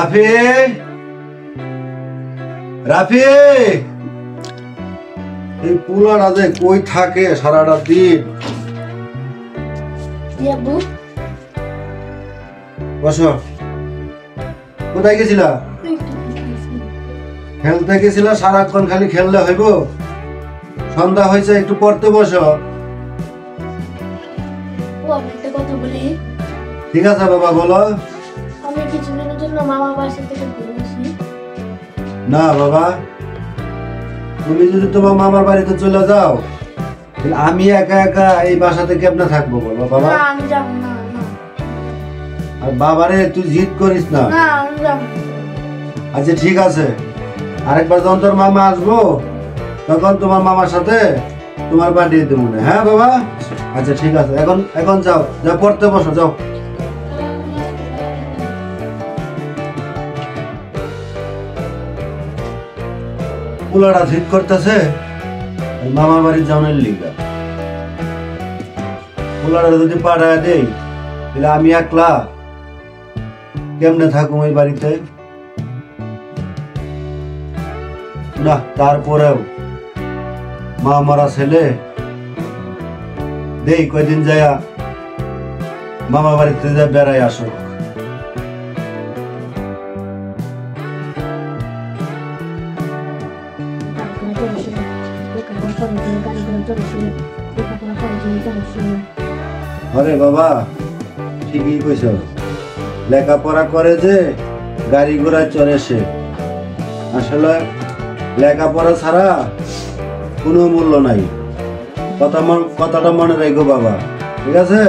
রাফি রাফি এই পুলাটা যে কই থাকে সারাটা দিন? বসো। কোথায় গেছিলা? খেলতে গেছিলা? সারাক্ষণ খালি খেললে হইব? সন্ধ্যা হয়েছে, একটু পড়তে বসো। ঠিক আছে বাবা, বলো। আমি কিছুদিনের জন্য মামা বাসা থেকে ঘুরে আসি। না বাবা, তুমি যদি তোমার মামার বাড়িতে চলে যাও, আমি একা একা এই বাসাতে কেমনে থাকবো বলো বাবা? না আমি যাব না। আর বাবারে তুই জিদ করিস না। না আমি যাব না। আচ্ছা ঠিক আছে, আরেকবার যখন তোর মামা আসবো তখন তোমার মামার সাথে তোমার পাঠিয়ে দেবো না। হ্যাঁ বাবা? আচ্ছা ঠিক আছে, এখন যাও, যাও পড়তে বসো, যাও। পোলাটা জিদ করতেছে মামার বাড়ি যাওয়ার লিগা। পোলাটা যদি পাঠায় দেই তাহলে আমি একলা কেমনে থাকুম এই বাড়িতে? না, তারপরেও মা মরা ছেলে দেই কয়দিন যায়া মামা বাড়িতে যা বেড়াই আসো। আরে বাবা, ঠিকই কইছ, লেখাপড়া করে যে গাড়ি ঘোড়া চড়ে সে। আসলে লেখাপড়া ছাড়া কোনো মূল্য নাই। কথাটা মনে রাখো বাবা, ঠিক আছে?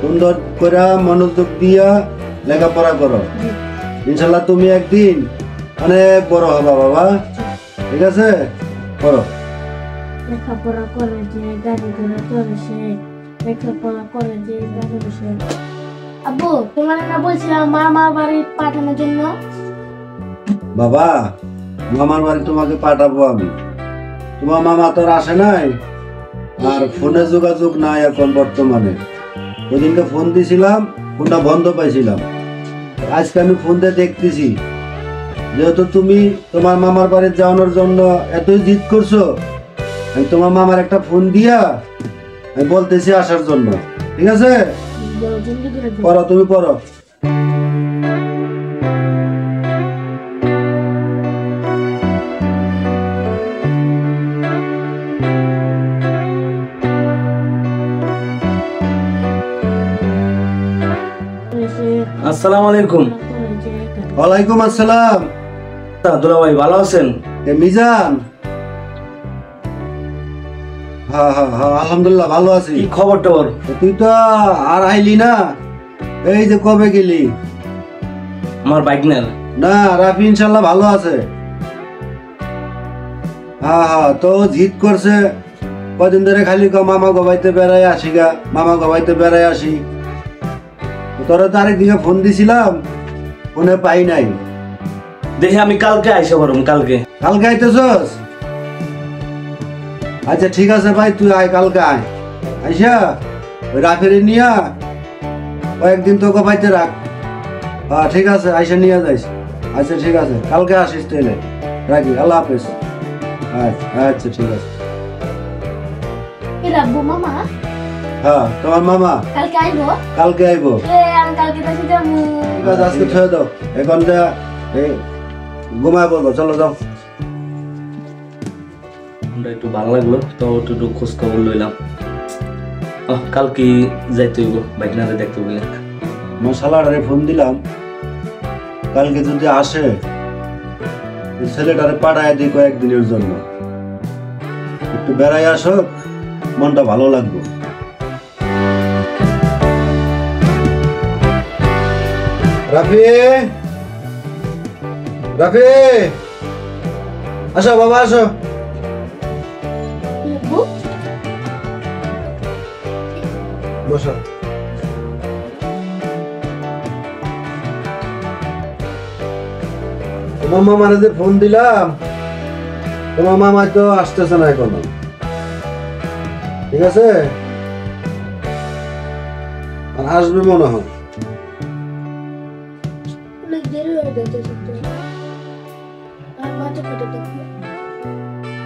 সুন্দর করে মনোযোগ দিয়া লেখাপড়া করো, ইনশাল্লাহ তুমি একদিন অনেক বড় হবা বাবা, ঠিক আছে? করো। লেখাপড়া করে যে গাড়ি ঘোড়া চড়ে সে, লেখাপড়া করে যে গাড়ি বসে। আব্বু, তোমার না বলছিলাম মামা বাড়ি পাঠানোর জন্য? বাবা, মামার বাড়ি তোমাকে পাঠাবো আমি। তোমার মামা তো আসে নাই, আর ফোনে যোগাযোগ নাই এখন বর্তমানে। ওদিনকে ফোন দিছিলাম, ফোনটা বন্ধ পাইছিলাম। আজকে আমি ফোন দিয়ে দেখতেছি, যেহেতু তুমি তোমার মামার বাড়ি যাওয়ানোর জন্য এতই জিদ করছো, আমি তোমার মামার একটা ফোন দিয়া আমি বলতেছি আসার জন্য, ঠিক আছে? পড়ো, তুমি পড়ো। আসসালামু আলাইকুম। ওয়ালাইকুম আসসালাম। দুলা ভাই ভালো আছেন? মিজান, হ্যাঁ হ্যাঁ হ্যাঁ, আলহামদুলিল্লাহ ভালো আছি। কি খবর টবর? তুই তো আর আইলি না, এই যে কবে গেলি? আমার বাইক নেল না, রাফি ইনশাল্লাহ ভালো আছে। হ্যাঁ হ্যাঁ, তো জিদ করছে কদিন ধরে, খালি মামা গবাইতে বেড়াই আসি গা, মামা গবাইতে বেড়াই আসি। তোরা তো আরেকদিকে ফোন দিছিলাম, ফোনে পাই নাই। দেখে আমি কালকে আইসা পারুম। কালকে আইতেছস? আচ্ছা ঠিক আছে ভাই, তুই আয়, কালকে আয়। আইসা ওই রাফেরি নিয়া কয়েকদিন তোকে পাইতে রাখ। হ্যাঁ ঠিক আছে, আইসা নিয়ে যাইস। আচ্ছা ঠিক আছে, কালকে আসিস তাইলে। রাখি, আল্লাহ হাফেজ। আচ্ছা ঠিক আছে। আব্বু মামা? হ্যাঁ, তোমার মামা কালকে আইবো? কালকে আইবো। আমি কালকে তাকে যাবো। ঠিক আছে, আজকে ছুঁয়ে দাও। এখন যা ঘুমায় পড়বো, চলো যাও। আমরা একটু ভালো লাগলো, তো একটু খোঁজ খবর লইলাম। কালকে যাইতে হইব, বাইক না দেখতে বলে। মশালাটারে ফোন দিলাম, কালকে যদি আসে ছেলেটারে পাঠায় দিই কয়েকদিনের জন্য, একটু বেড়াই আসো, মনটা ভালো লাগবে। রাফি, রাফি, আসো বাবা, আসো। বসো। তোমার মামারে যে ফোন দিলাম, তোমার মামা তো আসতেছে না এখনো, ঠিক আছে? আর আসবে মনে হয়।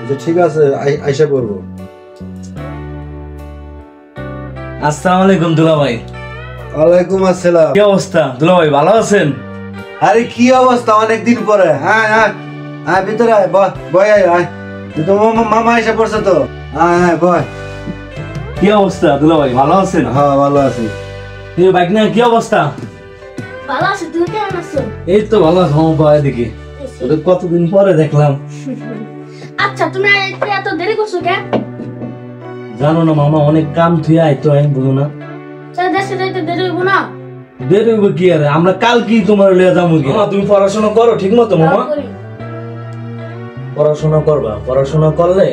আচ্ছা ঠিক আছে, আইসা করবো। আসসালামু আলাইকুম দুলা ভাই। ওয়ালাইকুম আসসালাম। কি অবস্থা দুলা ভাই, ভালো আছেন? আরে কি অবস্থা, অনেকদিন পরে। হ্যাঁ হ্যাঁ হ্যাঁ, ভিতরে আয়, বয় আয় আয়। তো মামা এসে পড়ছে তো। হ্যাঁ হ্যাঁ বয়। কি অবস্থা দুলা ভাই, ভালো আছেন? হ্যাঁ ভালো আছি। বাইক না কি অবস্থা? ভালো আছো, তুমি কেমন আছো? এই তো ভালো আছো ভাই, দেখি তোদের কতদিন পরে দেখলাম। আচ্ছা তুমি এত দেরি করছো কেন? জানো না মামা, অনেক কাম থুয়ে আইতো, আমি বুঝো না। স্যার দেশে যাইতে দেরি হইব না? দেরি হইব কি আরে, আমরা কাল কি তোমার লিয়ে যাবো কি? তুমি পড়াশোনা করো ঠিক মতো মামা। পড়াশোনা করবা, পড়াশোনা করলে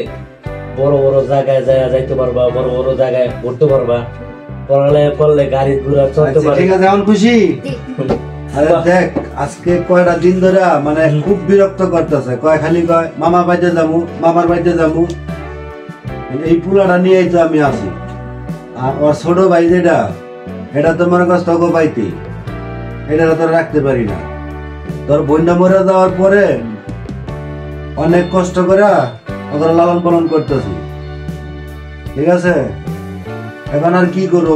বড় বড় জায়গায় যাইতে পারবা, বড় বড় জায়গায় ঘুরতে পারবা। পড়ালেখা করলে গাড়ি ঘোড়া চলতে পারবে। ঠিক আছে, এখন খুশি? আরে দেখ, আজকে কয়টা দিন ধরে মানে খুব বিরক্ত করতেছে। খালি কয় মামা বাড়িতে যাবো, মামার বাড়িতে যাবো। এই পুলাটা নিয়েই তো আমি আছি। আর ওর ছোট ভাই যেটা, এটা তো মনে করছ তোকে পাইতে, এটা তো রাখতে পারি না। তোর বন্যা মরে যাওয়ার পরে অনেক কষ্ট করে ওদের লালন পালন করতেছি, ঠিক আছে? এখন আর কি করব,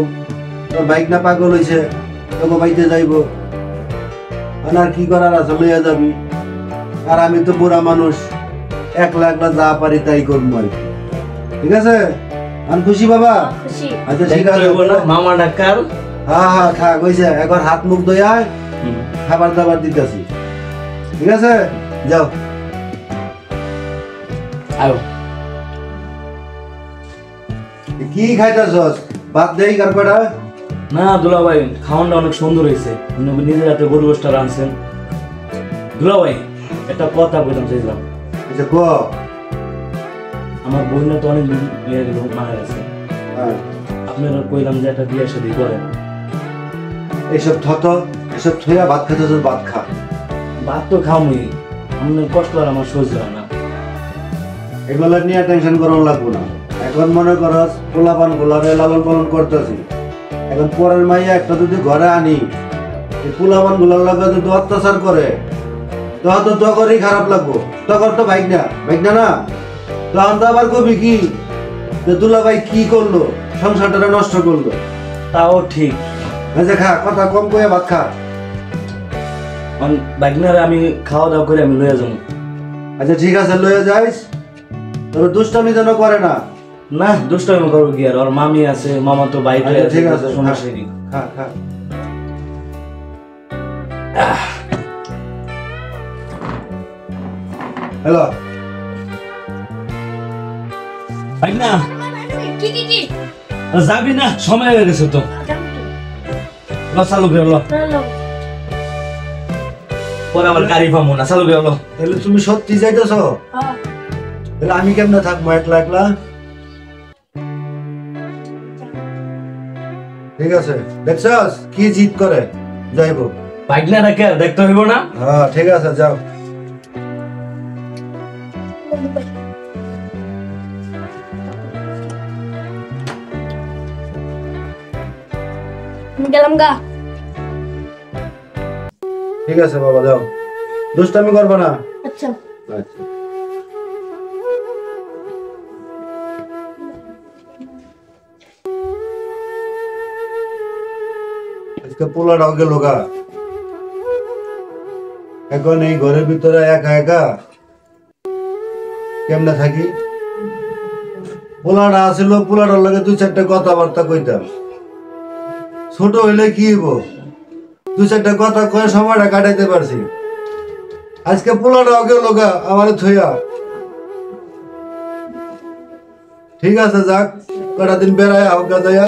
তোর বাইক না পাগল হয়েছে, তোকে বাইতে যাইব, আর কি করার আছে, লইয়া যাবি। আর আমি তো বুড়া মানুষ, একলা একলা যা পারি তাই করবো আর কি, ঠিক আছে? আমি খুশি বাবা? খুশি। আচ্ছা ঠিক আছে, মামা ডাক্তার। হ্যাঁ হ্যাঁ খা কইছে, এখন হাত মুখ ধোয়া খাবার দাবার দিতেছি, ঠিক আছে? যাও। আয়ো। কি খাইতেছস? ভাত দেই কারপাড়া? না দুলা ভাই, খাওয়ানটা অনেক সুন্দর হয়েছে, নিজের হাতে গরু গোষ্ঠটা রাঁধছেন। দুলা ভাই একটা কথা বললাম চাইছিলাম। আচ্ছা ক। আমার বোন তো অনেক দিন বিয়ে গেল, মারা গেছে। হ্যাঁ, আপনারা কইলাম যে একটা বিয়ে শাদী করেন। এইসব এসব থইয়া ভাত খাইতেছস, ভাত খা। ভাত তো খাওয়াই, আপনার কষ্ট আর আমার সহ্য হয় না। এগুলা নিয়ে টেনশন করার লাগবো না। এখন মনে করস পোলাপান গোলাপে লালন পালন করতেছি, এখন পরের মাইয়া একটা যদি ঘরে আনি, এই পোলাপান গোলার লাগে যদি অত্যাচার করে, তখন তো তখনই খারাপ লাগবো। তখন তো বাইক না না, তখন তো আবার কবি কি যে দুলা ভাই কি করলো, সংসারটা নষ্ট করলো। তাও ঠিক। আচ্ছা খা, কথা কম কইয়া ভাত খা। বাইকনারে আমি খাওয়া দাওয়া করে আমি লইয়া যাবো। আচ্ছা ঠিক আছে, লইয়া যাইস, তবে দুষ্টামি যেন করে না। না দুষ্টামি করবো কি আর, ওর মামি আছে, মামা তো বাইক আচ্ছা, ঠিক আছে, সমস্যা কি। খা খা। হ্যালো, বাইকনা কি যাবি না, সময় হয়ে গেছে তো। চালু করে লো, পরে আবার গাড়ি পাবো না, চালু করে লো। তাহলে তুমি সত্যি যাইতেছ? তাহলে আমি কেমনে থাকবো একলা একলা? ঠিক আছে, দেখছস কি জিদ করে, যাইবো। বাইকনা রেখে দেখতে হইব না। হ্যাঁ ঠিক আছে, যাও। গেলাম গা। ঠিক আছে বাবা, যাও, দুষ্টামি করবো না। আচ্ছা আচ্ছা। আজকে পোলাটাও গেল গা। এখন এই ঘরের ভিতরে একা একা কেমনে থাকি? পোলাটা আসিল, পোলাটার লগে দুই চারটা কথাবার্তা কইতাম। ছোট হইলে কি হইব, দুই চারটা কথা কয়ে সময়টা কাটাইতে পারছি। আজকে পোলাটাও গেল গা আমার থইয়া। ঠিক আছে, যাক, কটা দিন বেড়ায় হোক গা যাইয়া।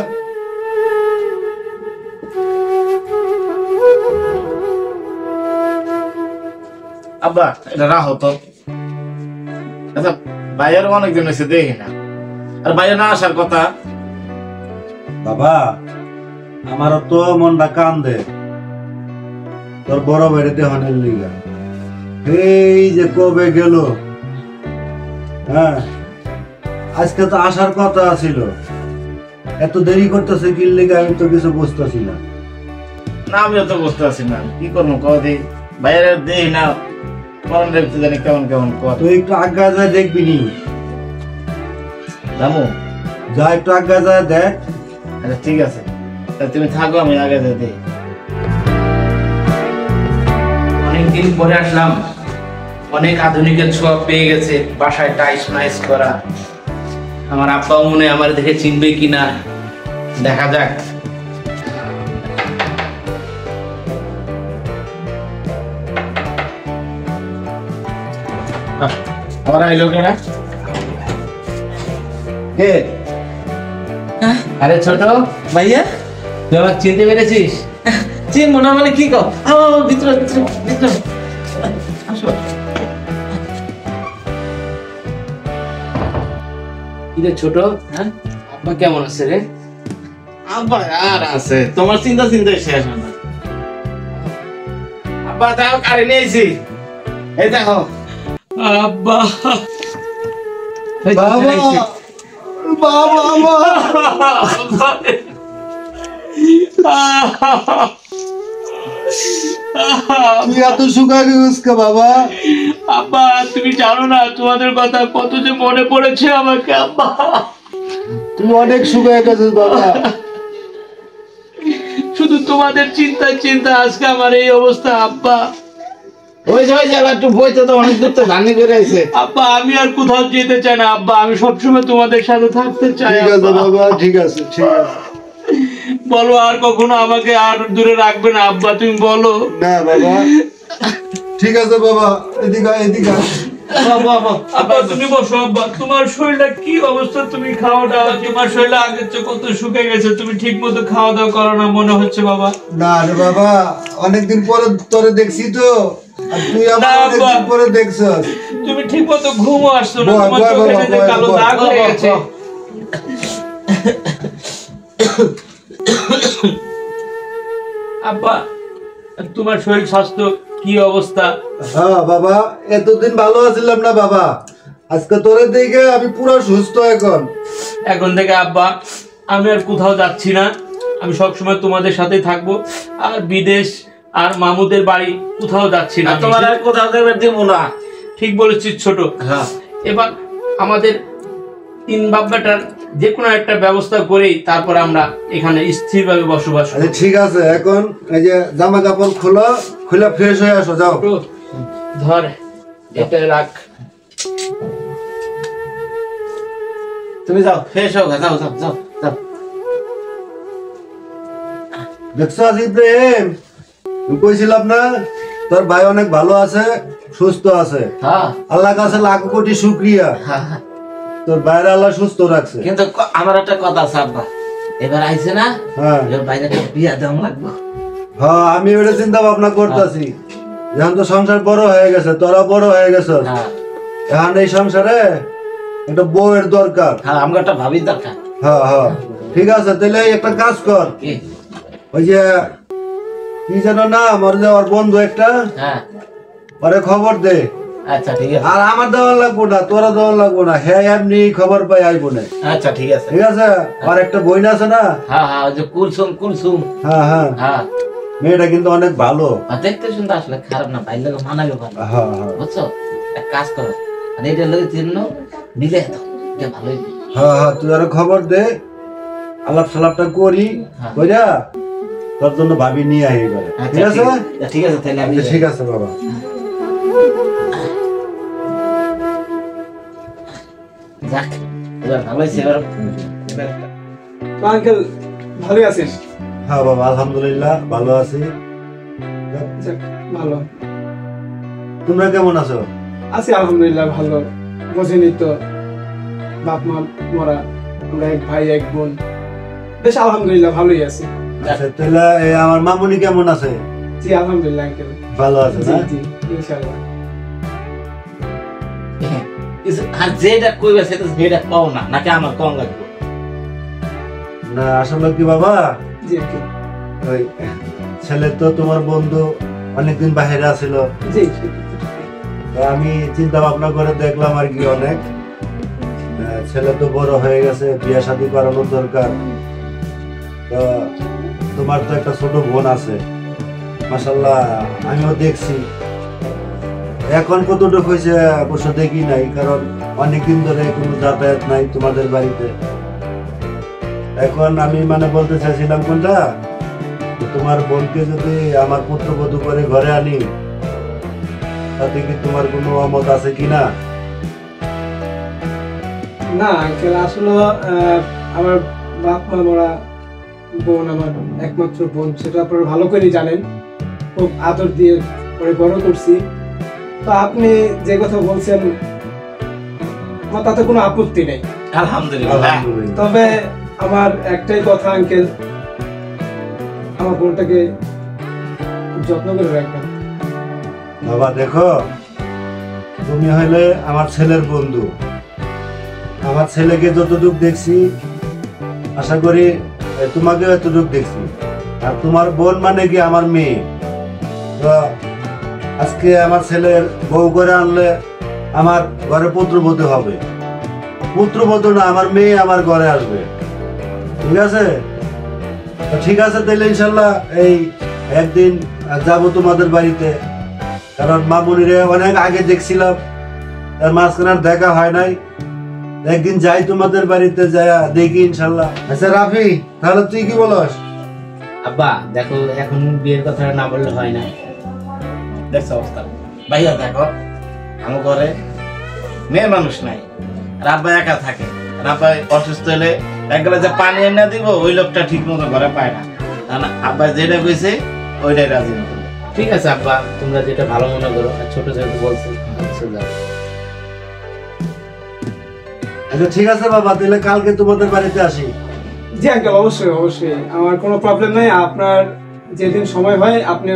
আব্বা এটা রাখো তো। আচ্ছা ভাইয়ের অনেকদিন হয়েছে দেখি না, আর ভাইয়ের না আসার কথা। বাবা, আমারও তো মনটা কান্দে তোর বড় বাড়িতে হনের লিগা। এই যে কবে গেল, হ্যাঁ আজকে তো আসার কথা ছিল, এত দেরি করতেছে কি লিগা আমি তো কিছু বুঝতেছি না। না আমিও তো বুঝতে পারছি না কি করবো, কদি ভাইয়ের দেখি না, মন দেখতে জানি কেমন কেমন করে। তুই একটু আজ্ঞা যায় দেখবি নি, জামু যা একটু আজ্ঞা যায় দেখ। আচ্ছা ঠিক আছে, তা তুমি থাকো, আমি আগে যেতে। অনেকদিন পরে আসলাম, অনেক আধুনিকের ছোঁয়া পেয়ে গেছে, বাসায় টাইস মাইস করা। আমার আব্বাও মনে হয় আমার দেখে চিনবে কিনা, দেখা যাক। আমার আইলো কেনা কে? আরে ছোট ভাইয়া তুই আমাকে চিনতে পেরেছিস? চিনবো না মানে কি কও? ভিতরে ভিতরে ভিতরে আসো। কিরে ছোট, হ্যাঁ আব্বা কেমন আছে রে? আব্বা আর আছে, তোমার চিন্তা চিন্তা শেষ হয় না। আব্বা তাও কারে নিয়েছি, এই দেখো। আব্বা বাবা বাবা তুই এত শুকায় গেছিস কে বাবা? আব্বা তুমি জানো না তোমাদের কথা কত যে মনে পড়েছে আমাকে। আব্বা তুই অনেক শুকায় গেছিস বাবা। শুধু তোমাদের চিন্তা আজকে আমার এই অবস্থা। আব্বা ওই যে আবার একটু বইতে তো অনেক দূর তো জানি করে আইছে। আব্বা আমি আর কোথাও যেতে চাই না আব্বা, আমি সবসময় তোমাদের সাথে থাকতে চাই। ঠিক আছে আব্বা। বাবা, ঠিক আছে ঠিক আছে। বলো আর কখনো আমাকে আর দূরে রাখবে না আব্বা, তুমি বলো। না বাবা, ঠিক আছে বাবা, এদিকে আয়, এদিকে আয়। আব্বা তুমি বসো। আব্বা তোমার শরীরটা কি অবস্থা? তুমি খাওয়া দাওয়া, তোমার শরীরটা আগের চেয়ে কত শুকিয়ে গেছে, তুমি ঠিক মতো খাওয়া দাওয়া করো না মনে হচ্ছে বাবা। না রে বাবা, অনেকদিন পরে তোরে দেখছি তো, আর তুই আমার না, অনেকদিন বাবা। পরে দেখছস। তুমি ঠিক মতো ঘুমও আসছো না, বয়, তোমার বয়, চোখে বাবা, যে বয়, কালো বয়, দাগ বয়, হয়ে বয়, গেছে। আব্বা তোমার শরীর স্বাস্থ্য কি অবস্থা? হ্যাঁ বাবা, এতদিন ভালো আছিলাম না বাবা, আজকে তোরে দেখে আমি পুরো সুস্থ এখন। এখন থেকে আব্বা আমি আর কোথাও যাচ্ছি না, আমি সবসময় তোমাদের সাথেই থাকবো, আর বিদেশ আর মামুদের বাড়ি কোথাও যাচ্ছি না। তোমার আর কোথাও দেবে দিব না। ঠিক বলেছিস ছোট। হ্যাঁ এবার আমাদের তিন বাব্বাটার যে কোনো একটা ব্যবস্থা করেই তারপর আমরা এখানে স্থিরভাবে বসবাস করব। আচ্ছা ঠিক আছে, এখন এই যে জামা কাপড় খুলে ফ্রেশ হয়ে আসো, যাও। ধর এটা রাখ। তুমি যাও, ফ্রেশ হোক, যাও যাও যাও যাও। দেখছো ইব্রাহিম, আমি কইছিলাম না তোর ভাই অনেক ভালো আছে, সুস্থ আছে। হ্যাঁ আল্লাহর কাছে লাখ কোটি শুকরিয়া, হ্যাঁ হ্যাঁ। তোর বাইরে আল্লাহ সুস্থ রাখছে। কিন্তু আমার একটা কথা আছে আব্বা, এবার আইছে না, হ্যাঁ এবার বাইরে একটা বিয়া দেওয়া লাগবে। হ্যাঁ, আমি ওটা চিন্তা ভাবনা করতেছি। এখন তো সংসার বড় হয়ে গেছে, তোরা বড় হয়ে গেছ, হ্যাঁ এখন এই সংসারে একটা বউয়ের দরকার। হ্যাঁ, আমার একটা ভাবির দরকার। হ্যাঁ হ্যাঁ, ঠিক আছে, তাহলে একটা কাজ কর, কি? ওই যে কি যেন না আমার যে ওর বন্ধু একটা, হ্যাঁ ওরে খবর দে। আচ্ছা ঠিক আছে, আর আমার দেওয়ার লাগবো না, তোরা দেওয়ার লাগবো না, হ্যাঁ এমনি খবর পাই আইবো না। আচ্ছা ঠিক আছে। ঠিক আছে, আর একটা বইন আছে না, হ্যাঁ হ্যাঁ, ওই যে কুলসুম কুলসুম। হ্যাঁ হ্যাঁ, হ্যাঁ, মেয়েটা কিন্তু অনেক ভালো। আর দেখতে শুনতে আসলে খারাপ না, বাইর লোক মানাবে ভালো, হ্যাঁ হ্যাঁ বুঝছো? এক কাজ করো, আর এইটার লোক চিহ্ন মিলে দাও, এটা ভালোই। হ্যাঁ হ্যাঁ, তুই আরো খবর দে, আলাপ সালাপটা করি, হ্যাঁ। কইরা তোর জন্য ভাবি নিয়ে আই এবারে। ঠিক আছে, ঠিক আছে, তাহলে আমি আচ্ছা, ঠিক আছে বাবা। যাক, এবার ভালো হয়েছে। এবার আঙ্কেল ভালোই আছিস? হ্যাঁ বাবা, আলহামদুলিল্লাহ ভালো আছি। যাক, ভালো তোমরা কেমন আছো? আছি আলহামদুলিল্লাহ ভালো। বোঝেনি তো, বাপ মা মরা, আমরা এক ভাই এক বোন, বেশ আলহামদুলিল্লাহ ভালোই আছি। আচ্ছা, তাহলে এই আমার মামুনি কেমন আছে? জি আলহামদুলিল্লাহ আঙ্কেল, ভালো আছে জি না? জি ইনশাআল্লাহ। আর যেটা কইবে সেটা যেটা পাও না, নাকি আমার কম লাগবে? না আসলে কি বাবা, জি আঙ্কেল, ওই ছেলে তো তোমার বন্ধু অনেকদিন বাইরে আছিল, জি তো আমি চিন্তা ভাবনা করে দেখলাম আর কি, অনেক ছেলে তো বড় হয়ে গেছে, বিয়ে শাদী করানোর দরকার। তো তোমার তো একটা ছোট বোন আছে, মাশাআল্লাহ আমিও দেখছি, এখন কতটুকু হয়েছে অবশ্য দেখি নাই, কারণ অনেকদিন ধরে কোনো যাতায়াত নাই তোমাদের বাড়িতে। এখন আমি মানে বলতে চাইছিলাম কোনটা, তোমার বোনকে যদি আমার পুত্রবধূ করে ঘরে আনি, তাতে কি তোমার কোনো অমত আছে কিনা? না আঙ্কেল, আসলে আমার বাপ মা মরা বোন, আমার একমাত্র বোন, সেটা আপনারা ভালো করে জানেন। খুব আদর দিয়ে পরে বড় করছি। তো আপনি যে কথা বলছেন আমার তাতে কোনো আপত্তি নেই। আলহামদুলিল্লাহ। আলহামদুলিল্লাহ। তবে আমার একটাই কথা আঙ্কেল, আমার বোনটাকে খুব যত্ন করে রাখবেন। বাবা দেখো, তুমি হইলে আমার ছেলের বন্ধু। আমার ছেলেকে যতটুক দেখছি, আশা করি তোমাকে এতটুক দেখছি। আর তোমার বোন মানে কি আমার মেয়ে। তো আজকে আমার ছেলের বউ করে আনলে আমার ঘরে পুত্রবধূ হবে। পুত্রবধূ না, আমার মেয়ে আমার ঘরে আসবে। ঠিক আছে? তো ঠিক আছে, তাহলে ইনশাল্লাহ এই একদিন যাব তোমাদের বাড়িতে। কারণ মামুনিরে অনেক আগে দেখছিলাম, তার মাঝখানে আর দেখা হয় নাই। একদিন যাই তোমাদের বাড়িতে, যাই দেখি ইনশাল্লাহ। আচ্ছা রাফি, তাহলে তুই কি বলস? আব্বা দেখো, এখন বিয়ের কথা না বললে হয় না। দেখছো অবস্থা ভাইয়া, দেখো আমার ঘরে মেয়ে মানুষ নাই, আর আব্বা একা থাকে। আর আব্বা অসুস্থ হলে এক গ্লাসে পানি এনে দিব, ওই লোকটা ঠিক মতো ঘরে পায় না। আব্বা যেটা কইছে ওইটাই রাজি না। ঠিক আছে আব্বা, তোমরা যেটা ভালো মনে করো। ছোট যেহেতু বলছে, আচ্ছা ঠিক আছে বাবা, তাহলে কালকে তোমাদের বাড়িতে আসি। জি আঙ্কেল, অবশ্যই অবশ্যই, আমার কোনো প্রবলেম নাই। আপনার যেদিন সময় হয় আপনি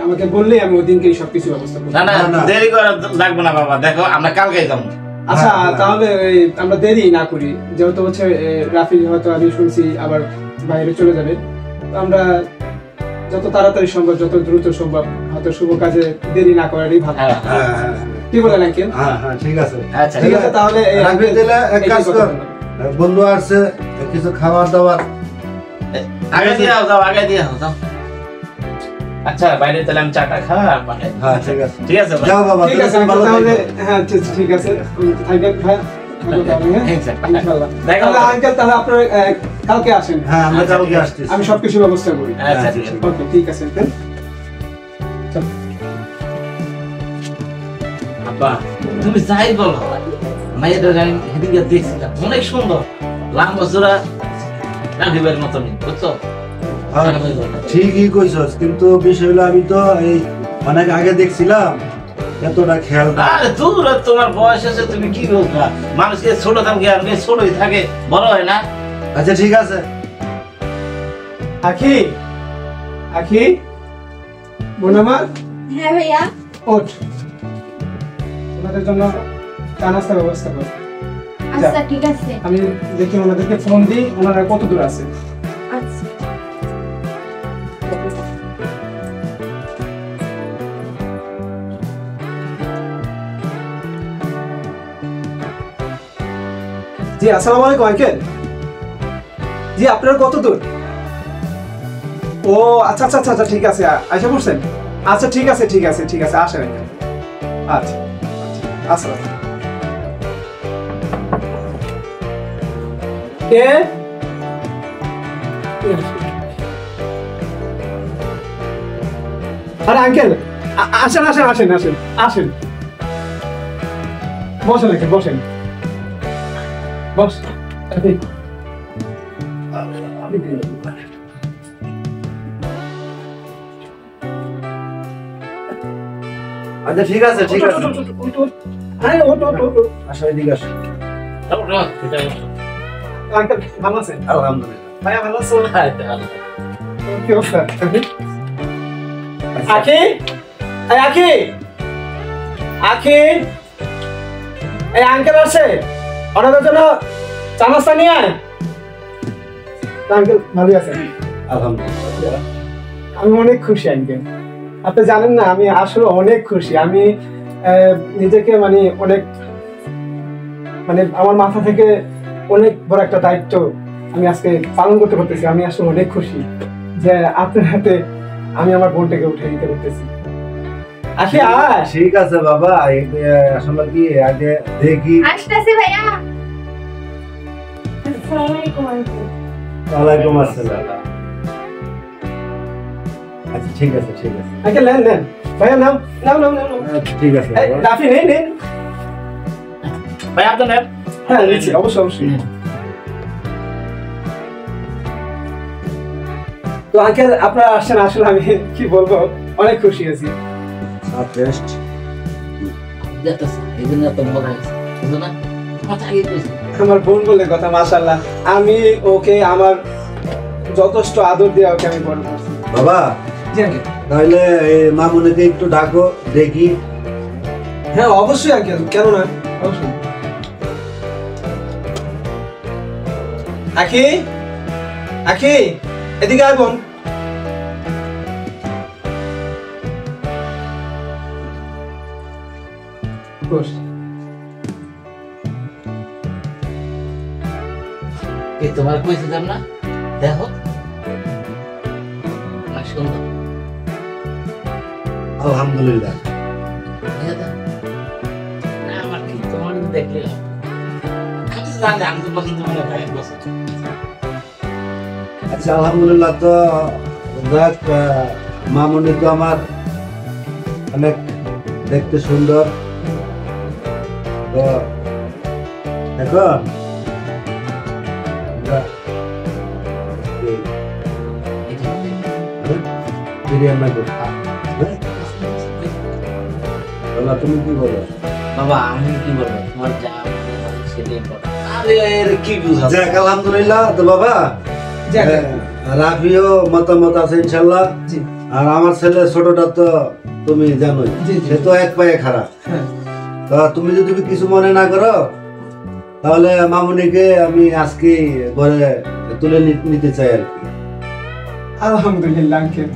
আমাকে বললেই আমি ওই দিনকেই সবকিছু ব্যবস্থা করব। না না, না। দেরি করা লাগবে না বাবা। দেখো আমরা কালকেই যাবো। আচ্ছা হ্যাঁ, তাহলে আমরা দেরি না করি, যেহেতু হচ্ছে রাফি হয়তো আমি শুনছি আবার বাইরে চলে যাবে। তো আমরা যত তাড়াতাড়ি সম্ভব, যত দ্রুত সম্ভব, হয়তো শুভ কাজে দেরি না করারই ভালো। হ্যাঁ, হ্যাঁ হ্যাঁ কি বলেন আঙ্কেল? হ্যাঁ হ্যাঁ, ঠিক আছে। আচ্ছা ঠিক আছে, তাহলে রাফি, তাহলে এক কাজ কর, বন্ধু আসছে, কিছু খাবার দাবার। আগে দিয়ে যাও, আগে দিয়ে যাও। আচ্ছা বাইরে তাহলে আমি চাটা খাওয়া আর পাঠাই। হ্যাঁ ঠিক আছে, ঠিক আছে ভাই। যাও বাবা, ঠিক আছে তুমি ভালো তাহলে। থেকো। হ্যাঁ ঠিক আছে, থাকবেন ভাই। ইনশাআল্লাহ। দেখো তাহলে আঙ্কেল, তাহলে আপনারা কালকে আসেন। হ্যাঁ, আমরা আচ্ছা, কালকে ঠিক আছে। আসতেছি। আমি সবকিছু ব্যবস্থা করি। আচ্ছা ঠিক আছে। ওকে, ঠিক আছে আঙ্কেল। আব্বা তুমি যাই বলো, মেয়েটা আমি সেদিনকে দেখছিলাম, অনেক সুন্দর, লাম্বা জোড়া রাখিবের মতনই, বুঝছো? হ্যাঁ, ঠিকই কইছস, কিন্তু বিষয় হলো আমি তো এই অনেক আগে দেখছিলাম, এতটা খেয়াল না। আরে দূর, তোমার বয়স আছে, তুমি কি বলবা? মানুষকে ছোট থাকে, আর মেয়ে ছোটই থাকে, বড় হয় না। আচ্ছা ঠিক আছে। আখি, আখি, বোন আমার, হ্যাঁ ভাইয়া। ওঠ, ওনাদের জন্য চা নাস্তার ব্যবস্থা কর। আচ্ছা ঠিক আছে। আমি দেখি ওনাদেরকে ফোন দিই, ওনারা কত দূর আছে। আচ্ছা জি আসসালামু আলাইকুম আঙ্কেল। জি আপনারা কত দূর? ও আচ্ছা আচ্ছা আচ্ছা, ঠিক আছে, আইসা পড়ছেন? আচ্ছা ঠিক আছে ঠিক আছে ঠিক আছে, আসেন আঙ্কেল। আচ্ছা আচ্ছা, কে? আরে আঙ্কেল, আসেন আসেন আসেন আসেন আসেন, বসেন আঙ্কেল, বসেন, বস। আচ্ছা ঠিক আছে, ঠিক আছে। আরে ওঠ ওঠ ওঠ। আসো, এদিকে আসো। আঙ্কেল ভালো আছেন? আলহামদুলিল্লাহ। ভাইয়া ভালো আছো? কি অবস্থা? আখি, এই আখি, আখি, এই আঙ্কেল আছে, ওনাদের জন্য চা নাস্তা নিয়ে আয়। আঙ্কেল ভালো আছেন? আলহামদুলিল্লাহ। আমি অনেক খুশি আঙ্কেল, আপনি জানেন না আমি আসলে অনেক খুশি। আমি নিজেকে মানে অনেক মানে আমার মাথা থেকে অনেক বড় একটা দায়িত্ব আমি আজকে পালন করতে পারতেছি। আমি আসলে অনেক খুশি যে আপনার হাতে আমি আমার বোনটাকে উঠে দিতে পারতেছি। আসি আয়। ঠিক আছে বাবা, আসলে কি আগে দেখি। আসতেছি ভাইয়া। আসসালামু আলাইকুম আঙ্কেল। ওয়ালাইকুম আসসালাম। আচ্ছা ঠিক আছে ঠিক আছে। আঙ্কেল নেন নেন, ভাইয়া নাও নাও নাও নাও। ঠিক আছে এই, বাবা। রাফি নেন নেন। ভাই আপনার নেন। হ্যাঁ নিচ্ছি, অবশ্যই অবশ্যই। তো আঙ্কেল আপনারা আসছেন, আসলে আমি কি বলবো, অনেক খুশি আছি। টেস্ট দেখতেছে এই জন্য এত মজা হয়েছে, বুঝলো না? কথা আগে কইছি। আমার বোন বলে কথা, মাশাআল্লাহ। আমি ওকে আমার যথেষ্ট আদর দিয়ে ওকে আমি বড় করছি। বাবা, জি আঙ্কেল। তাহলে এই মামুনিকে একটু ডাকো দেখি। হ্যাঁ অবশ্যই আঙ্কেল, কেন না, অবশ্যই। আখি, আখি, এদিকে আয় বোন। বস। এই তোমার কইছিলাম না, দেখো না সুন্দর। আলহামদুলিল্লাহ। দেখো তো? না আমার কি তোমার দেখলে হবে? আমি তো জানি, আমি তো পছন্দ করে ভাই বসে। আচ্ছা আলহামদুলিল্লাহ। তো যাক, মামুনি তো আমার অনেক দেখতে সুন্দর। তো এখন আমরা বিরিয়ানি করবো। বলো, তুমি কি বলো? বাবা আমি কি বলবো, তোমার যা মনে হয় সেটাই করো। আরে এর কি বুঝাবো? যাক আলহামদুলিল্লাহ। তো বাবা, জি আঙ্কেল। রাফিও মতামত আছে ইনশাল্লাহ। জি। আর আমার ছেলে ছোটটা তো তুমি জানোই, জি, জি। সে তো এক পায়ে খারাপ। হ্যাঁ। তো তুমি যদি কিছু মনে না করো, তাহলে মামুনিকে আমি আজকে ঘরে তুলে নিতে চাই আর কি। আলহামদুলিল্লাহ আঙ্কেল,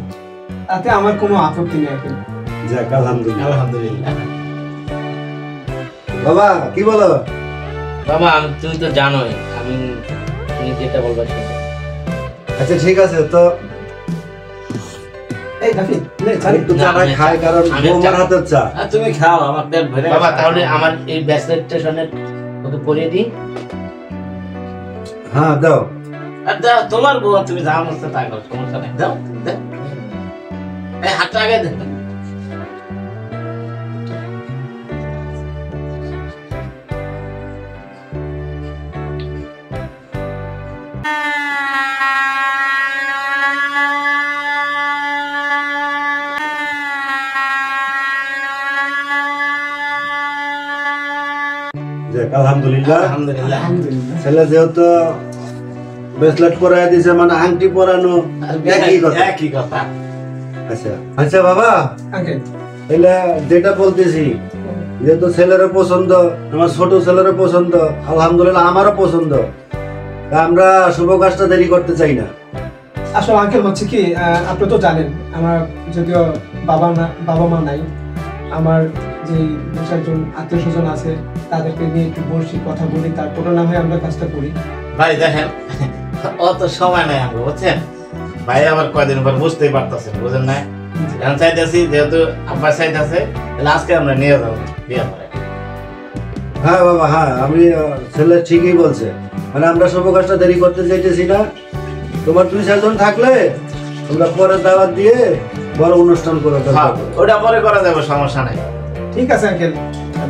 তাতে আমার কোনো আপত্তি নেই আঙ্কেল। যাক আলহামদুলিল্লাহ। আলহামদুলিল্লাহ। বাবা কি বলো? বাবা তুমি তো জানোই আমি, তুমি যেটা বলবা সেটা। আচ্ছা ঠিক আছে। তো এই রাফি, নে আমি একটু চাটা খাই, কারণ আমি বৌমার হাতের চা। তুমি খাও, আমার পেট ভরে বাবা তাহলে আমার এই ব্যাসলেট স্টেশনের ওকে পরিয়ে দিই। হ্যাঁ দাও। আর দাও, তোমার বউ, তুমি যা মস্ত তা করো, সমস্যা নেই, দাও দাও। এই হাতটা আগে দে। যাক আলহামদুলিল্লাহ। আলহামদুলিল্লাহ। আলহামদুলিল্লাহ। ছেলে যেহেতু ব্রেসলেট পরাই দিছে, মানে আংটি পরানো, একই কথা। একই কথা। আচ্ছা আচ্ছা বাবা, আঙ্কেল, তাহলে যেটা বলতেছি, যেহেতু ছেলেরও পছন্দ, আমার ছোট ছেলেরও পছন্দ, আলহামদুলিল্লাহ আমারও পছন্দ, তা আমরা শুভ কাজটা দেরি করতে চাই না। আসলে আঙ্কেল হচ্ছে কি, আপনি তো জানেন আমার যদিও বাবা মা নাই, আমার যে দু চারজন আত্মীয় স্বজন আছে তাদেরকে নিয়ে একটু বসি, কথা বলি, তারপরে না হয় আমরা কাজটা করি। ভাই দেখেন, অত সময় নাই আমরা, বুঝছেন? ভাই আবার কয়দিন পর বুঝতেই পারতেছেন, বুঝেন না? এখন চাইতেছি যেহেতু আব্বার চাইতেছে, তাহলে আজকে আমরা নিয়ে যাবো বিয়ে করে। হ্যাঁ বাবা, হ্যাঁ আমি ছেলে ঠিকই বলছে, মানে আমরা শুভ কাজটা দেরি করতে চাইতেছি না। তোমার 2-4 জন থাকলে তোমরা পরে দাওয়াত দিয়ে বড় অনুষ্ঠান করে হ্যাঁ, দরকার। ওটা পরে করা যাবে, সমস্যা নাই। ঠিক আছে আঙ্কেল,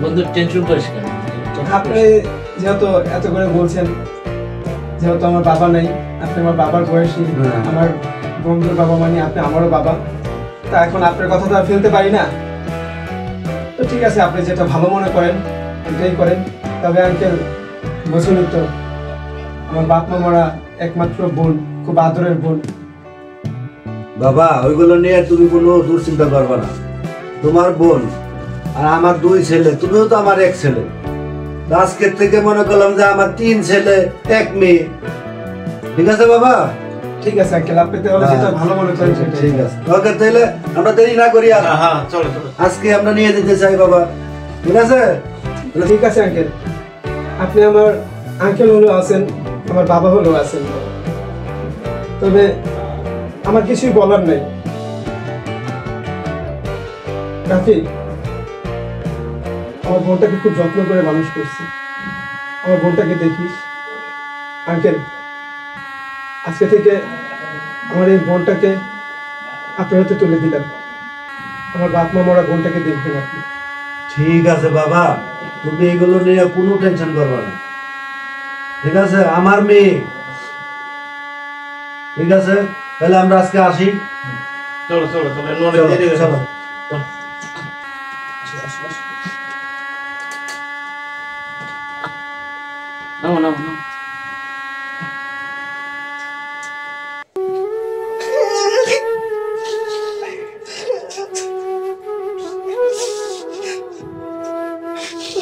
বন্ধু টেনশন করিস কেন? আপনি যেহেতু এত করে বলছেন, যেহেতু আমার বাবা নাই, আপনি আমার বাবার বয়সী, হ্যাঁ। আমার বন্ধুর বাবা মানে আপনি আমারও বাবা, তা এখন আপনার কথা তো আর ফেলতে পারি না। তো ঠিক আছে, আপনি যেটা ভালো মনে করেন এটাই করেন। তবে আঙ্কেল বলছিলেন তো, আমার বাপ মামারা একমাত্র বোন, খুব আদরের বোন। বাবা ওইগুলো নিয়ে তুমি কোনো দুশ্চিন্তা করবে না। তোমার বোন আর আমার 2 ছেলে, তুমিও তো আমার 1 ছেলে। তো আজকের থেকে মনে করলাম যে আমার 3 ছেলে 1 মেয়ে। ঠিক আছে বাবা? ঠিক আছে আঙ্কেল, আপনি তাহলে যেটা ভালো মনে করেন সেটাই। ঠিক আছে, ওকে তাহলে আমরা দেরি না করি, আর হ্যাঁ, হ্যাঁ, চলো চলো। আজকে আমরা নিয়ে যেতে চাই বাবা। ঠিক আছে? ঠিক আছে আঙ্কেল, আপনি আমার আঙ্কেল হলেও আছেন, আমার বাবা হলেও আছেন, তবে আমার কিছুই বলার নেই। রাফি, আমার বোনটাকে খুব যত্ন করে মানুষ করছি। আমার বোনটাকে দেখিস। আঙ্কেল, আজকে থেকে আমার এই বোনটাকে আপনার হাতে তুলে দিলাম। আমার বাপ মা মরা বোনটাকে দেখবেন আপনি। ঠিক আছে বাবা, তুমি এগুলো নিয়ে কোনো টেনশন করবে না, ঠিক আছে? আমার মেয়ে, ঠিক আছে? তাহলে আমরা আজকে আসি। চলো চলো চলো, চলো, চলো। নাও নাও নাও।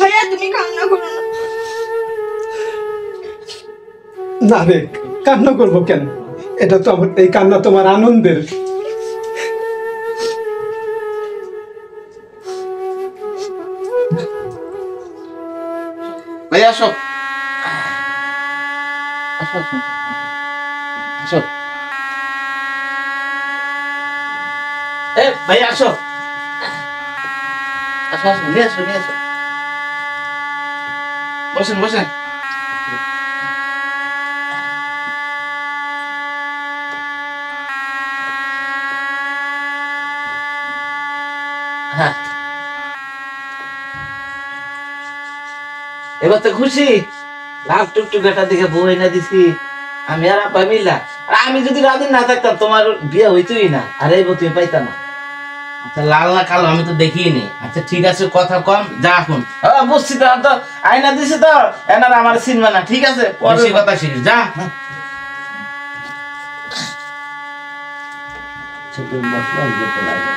ভাইয়া তুমি কান্না করো না। না রে, কান্না করবো কেন? এটা তো আমার, এই কান্না তোমার আনন্দের। ভাই আসো, আসো আসো আসো। ভাই আসো, আসো আসো, নিয়ে আসো নিয়ে আসো। বসেন বসেন। হ্যাঁ, এবার তো খুশি? লাভ টুকটুকাটা দিকে বই না দিছি আমি আর আপা মিলা। আর আমি যদি রাদিন না থাকতাম তোমার বিয়ে হইতোই না, আর এই তুমি পাইতাম না। আচ্ছা লাল না কালো আমি তো দেখিনি। আচ্ছা ঠিক আছে, কথা কম, যা এখন। বুঝছি তো, তো আয়না দিছে তো এনার আমার চিনবে না। ঠিক আছে, পরে কথা শিখ, যা। ছোট বসলাম যেতে লাগে।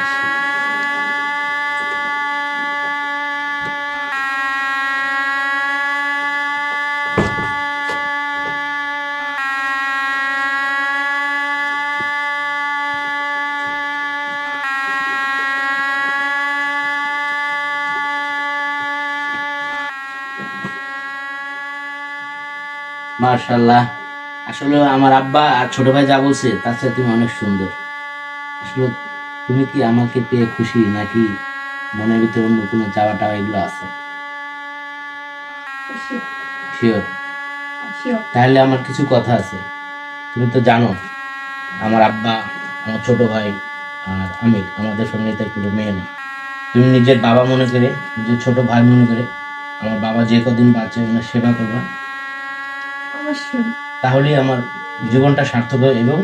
মাশাআল্লাহ, আসলে আমার আব্বা আর ছোট ভাই যা বলছে তার সাথে তুমি অনেক সুন্দর। আসলে তুমি কি আমাকে পেয়ে খুশি, নাকি মনের ভিতরে অন্য কোনো চাওয়া টাওয়া এগুলো আছে? শিওর? তাহলে আমার কিছু কথা আছে। তুমি তো জানো আমার আব্বা, আমার ছোট ভাই আর আমি, আমাদের ফ্যামিলিতে কোনো মেয়ে নেই। তুমি নিজের বাবা মনে করে, নিজের ছোট ভাই মনে করে আমার বাবা যে কদিন বাঁচে ওনার সেবা করবা, তাহলেই আমার জীবনটা সার্থক হবে এবং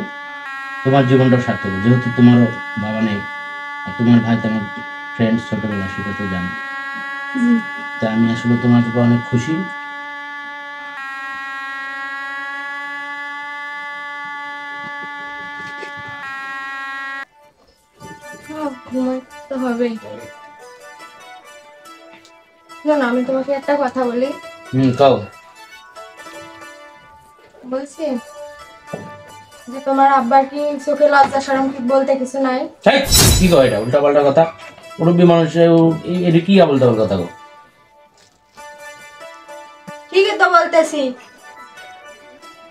তোমার জীবনটাও সার্থক হবে। যেহেতু তোমারও বাবা নেই আর তোমার ভাই তো আমার ফ্রেন্ড ছোটবেলা, সেটা তো জানো। তা আমি আসলে তোমার থেকে অনেক খুশি। ঘুমাতে হবে। শোনো, আমি তোমাকে একটা কথা বলি। কও। বলছি যে তোমার আব্বার কি চোখে লজ্জা শরম কি বলতে কিছু নাই? কি কও এটা? উল্টা পাল্টা কথা। মুরব্বী মানুষের এটা কি বলতে হবে কথা? ঠিকই তো বলতেছি।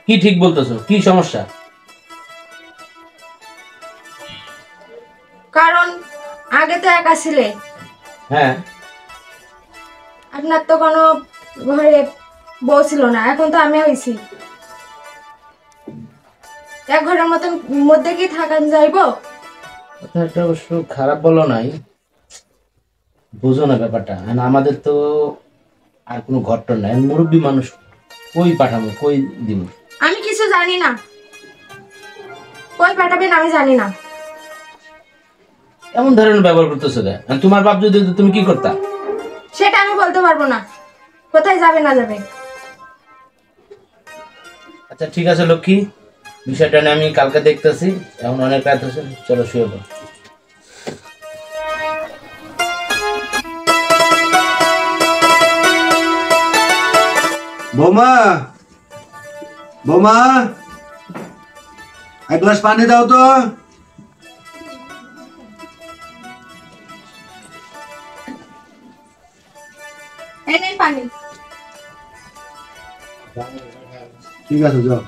কি ঠিক বলতেছো? কি সমস্যা? কারণ আগে তো একা ছিলে, হ্যাঁ, আপনার তো কোনো ঘরে বউ ছিল না, এখন তো আমি হইছি। এক ঘরের মধ্যে কি থাকান যাইবো? কথাটা অবশ্য খারাপ বলো নাই, বুঝো না ব্যাপারটা। আমাদের তো আর কোনো ঘটনা নাই, মুরব্বী মানুষ কই পাঠাবো, কই দিব? আমি কিছু জানি না, কই পাঠাবেন আমি জানি না। এমন ধরনের ব্যবহার করতেছো কেন? তোমার বাপ যদি হতো তুমি কি করতা? সেটা আমি বলতে পারবো না, কোথায় যাবে না যাবে। আচ্ছা ঠিক আছে লক্ষ্মী, বিষয়টা নিয়ে আমি কালকে দেখতেছি। এখন অনেক রাত হয়েছে, চলো শুয়ে পড়ো। বৌমা, বৌমা, এক গ্লাস পানি দাও তো। এই নেই পানি। ঠিক আছে, যাও।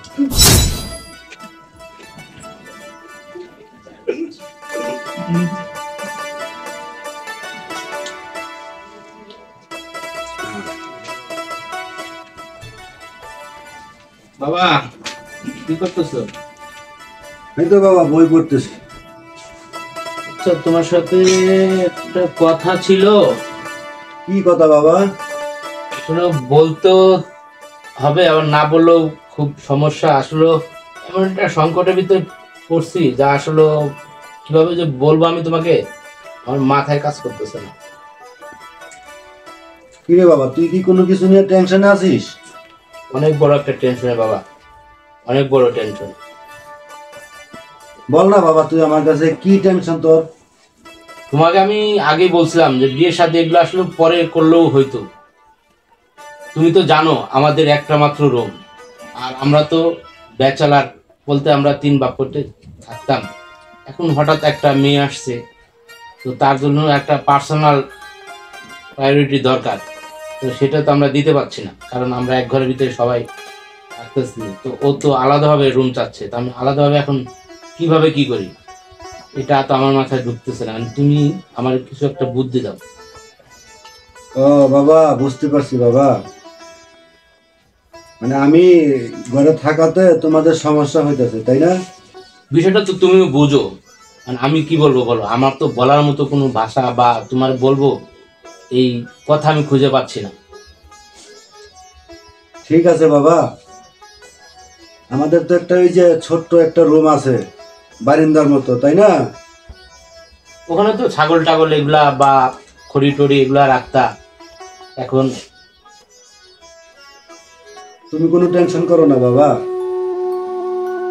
বাবা কি করতেছো? এই তো বাবা বই পড়তেছি। আচ্ছা, তোমার সাথে একটা কথা ছিল। কি কথা বাবা? আসলে বলতে হবে, আবার না বললেও খুব সমস্যা। আসলে এমন একটা সংকটের ভিতরে পড়ছি যা আসলে কিভাবে যে বলবো আমি তোমাকে, আমার মাথায় কাজ করতেছে না। কি রে বাবা, তুই কি কোনো কিছু নিয়ে টেনশনে আছিস? অনেক বড় একটা টেনশন বাবা, অনেক বড় টেনশন। বল না বাবা, তুই আমার কাছে কি টেনশন তোর? তোমাকে আমি আগে বলছিলাম যে বিয়ে শাদী এগুলো আসলে পরে করলেও হইতো। তুমি তো জানো আমাদের একটা মাত্র রুম, আর আমরা তো ব্যাচেলার বলতে আমরা 3 বাপ করতে থাকতাম। এখন হঠাৎ একটা মেয়ে আসছে, তো তার জন্য একটা পার্সোনাল প্রায়োরিটি দরকার। তো সেটা তো আমরা দিতে পারছি না, কারণ আমরা এক ঘরের ভিতরে সবাই থাকতেছি। তো ও তো আলাদাভাবে রুম চাচ্ছে, তো আমি আলাদাভাবে এখন কিভাবে কি করি এটা তো আমার মাথায় ঢুকতেছে না। তুমি আমার কিছু একটা বুদ্ধি দাও। ও বাবা, বুঝতে পারছি বাবা। মানে আমি ঘরে থাকাতে তোমাদের সমস্যা হইতেছে, তাই না? বিষয়টা তো তুমিও বোঝো, মানে আমি কি বলবো বলো, আমার তো বলার মতো কোনো ভাষা বা তোমার বলবো এই কথা আমি খুঁজে পাচ্ছি না। ঠিক আছে বাবা, আমাদের তো একটা ওই যে ছোট্ট একটা রুম আছে বারিন্দার মতো, তাই না? ওখানে তো ছাগল টাগল এগুলা বা খড়ি টড়ি এগুলা রাখতা। এখন তুমি কোনো টেনশন করো না বাবা,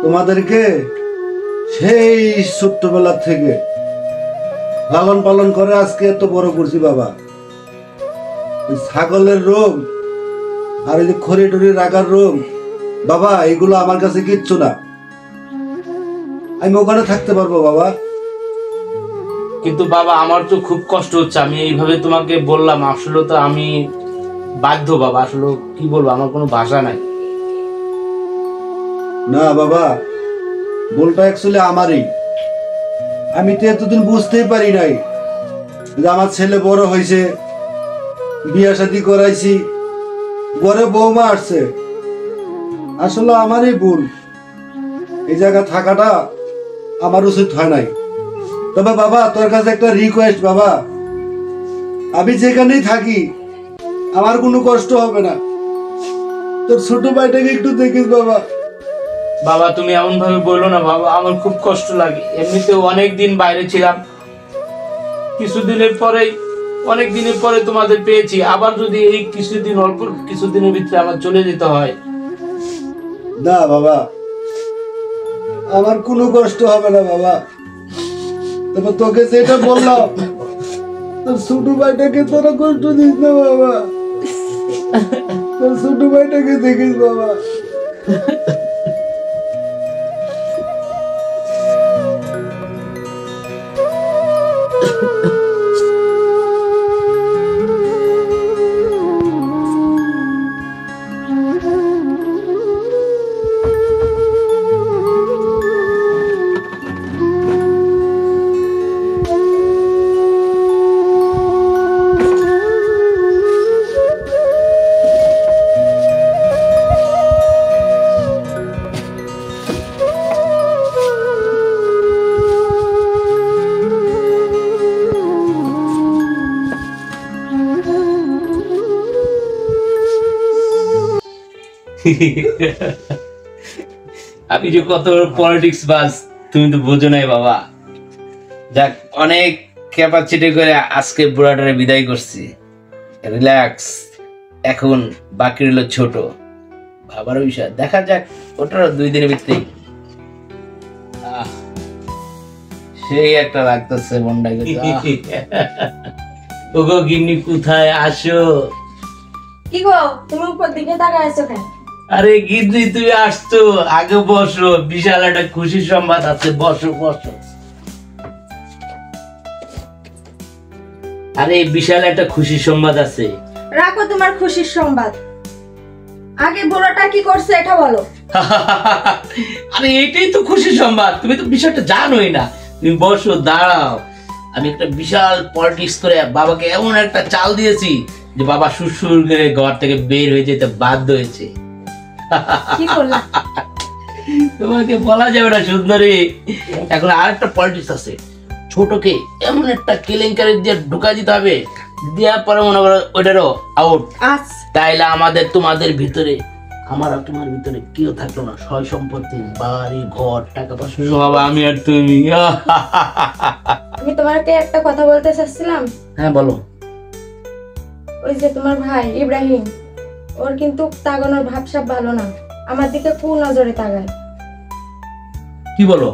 তোমাদেরকে সেই ছোট্টবেলা থেকে লালন পালন করে আজকে এত বড় করছি বাবা। ওই ছাগলের রোগ আর ওই যে খড়ি টড়ি রাখার রোগ বাবা, এগুলো আমার কাছে কিচ্ছু না। আমি ওখানে থাকতে পারবো বাবা। কিন্তু বাবা আমার তো খুব কষ্ট হচ্ছে, আমি এইভাবে তোমাকে বললাম, আসলে তো আমি বাধ্য বাবা। আসলে কি বলবো, আমার কোনো ভাষা নাই। না বাবা, ভুলটা অ্যাকচুয়ালি আমারই। আমি তো এতদিন বুঝতেই পারি নাই যে আমার ছেলে বড় হয়েছে, বিয়ে শাদী করাইছি, ঘরে বৌমা আসছে। আসলে আমারই ভুল, এই জায়গা থাকাটা আমার উচিত হয় নাই। তবে বাবা, তোর কাছে একটা রিকোয়েস্ট বাবা, আমি যেখানেই থাকি আমার কোনো কষ্ট হবে না। তোর ছোট ভাইটাকে একটু দেখিস বাবা। বাবা তুমি এমন ভাবে বললো না বাবা, আমার খুব কষ্ট লাগে। এমনিতে অনেক দিন বাইরে ছিলাম, অনেক দিনের পরে তোমাদের পেয়েছি। আবার যদি এই কিছুদিন, অল্প কিছুদিনের ভিতরে আমার চলে যেতে হয়। না বাবা, আমার কোনো কষ্ট হবে না বাবা। তবে তোকে যেটা বললাম, তোর ছোট ভাইটাকে তোরা কষ্ট দিস না বাবা। তোর ছোট ভাইটাকে দেখিস বাবা। আমি যে কত পলিটিক্স বাস তুমি তো বোঝো নাই বাবা। যাক, অনেক ক্যাপাসিটি করে আজকে বুড়াটারে বিদায় করছি। রিল্যাক্স, এখন বাকি রইল ছোট বাবার বিষয়। দেখা যাক, ওটার 2 দিনের ভিতরেই সেই একটা লাগতেছে মনটাকে। ওগো গিন্নি কোথায় আসো? কি গো, তুমি উপর দিকে তাকায় আছো কেন? আরে গিন্নি তুমি আসছো, আগে বসো, বিশাল একটা খুশির সংবাদ আছে, বসো বসো। আরে বিশাল একটা খুশির সংবাদ আছে। রাখো তোমার খুশির সংবাদ, আগে বুড়োটা কি করছে এটা বলো। আরে এটাই তো খুশির সংবাদ, তুমি তো বিষয়টা জানোই না। তুমি বসো, দাঁড়াও। আমি একটা বিশাল পলিটিক্স করে বাবাকে এমন একটা চাল দিয়েছি যে বাবা সুরসুর করে ঘর থেকে বের হয়ে যেতে বাধ্য হয়েছে। কি করলা? তোমাকে বলা যাবে না সুন্দরী, এখন আরেকটা পলিটিক্স আছে। ছোটকে এমন একটা কেলেঙ্কারি দিয়ে ঢুকা দিতে হবে, দেওয়ার পরে মনে করো ওইটারও আউট। আচ্ছা তাইলে আমাদের তোমাদের ভিতরে, আমার আর তোমার ভিতরে কেউ থাকলো না, সয় সম্পত্তি, বাড়ি ঘর, টাকা পয়সা সব আমি আর তুমি। আমি তোমাকে একটা কথা বলতে চাচ্ছিলাম। হ্যাঁ বলো। ওই যে তোমার ভাই ইব্রাহিম, ওর কিন্তু তাগানোর ভাবসাব ভালো না, আমার দিকে কু নজরে তাগায়। কি বলো?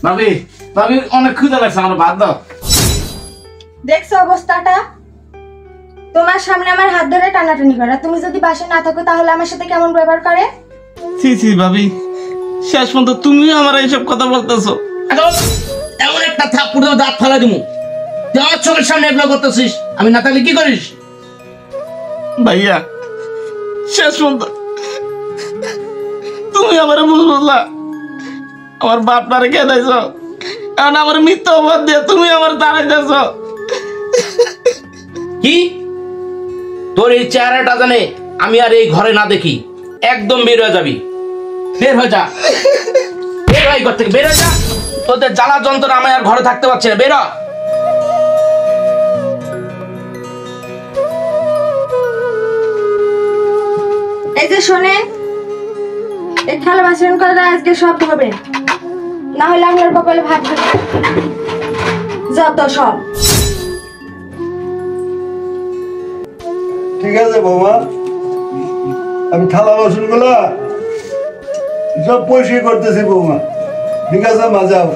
ভাবি ভাবি অনেক ক্ষুধা লাগছে, আমার ভাত দাও। দেখছো অবস্থাটা? তোমার সামনে আমার হাত ধরে টানাটানি করে, তুমি যদি বাসে না থাকো তাহলে আমার সাথে কেমন ব্যবহার করে? ছি ছি ভাবি, শেষ পর্যন্ত তুমিও আমার এইসব কথা বলতেছো। এমন একটা থাপ্পড় দাও, দাঁত ফালা দিমু। তুই আমার চোখের সামনে এগুলো করতেছিস, আমি না থাকলে কি করিস? ভাইয়া শেষ পর্যন্ত তুমি আমার বুঝলা, আমার বাপটারে কে দিয়েছ, এখন আমার মিথ্যা অপবাদ দিয়ে তুমি আমার দাঁড়াইতেছ। কি তোর এই চেহারাটা জানে আমি আর এই ঘরে না দেখি, একদম বের হয়ে যাবি। বের হয়ে যা, বের হয় ঘর থেকে, বের হয়ে যা। তোদের জ্বালা যন্ত্রণা আমি আর ঘরে থাকতে পারছি না, বের হ। এই যে শোনেন, এই থালা বাসন করে আজকে সব হবে, না হলে আপনার কপালে ভাত দেবে। যত সব। ঠিক আছে বৌমা, আমি থালা বাসন গুলা সব পরিষ্কার করতেছি বৌমা। ঠিক আছে মা, যাও।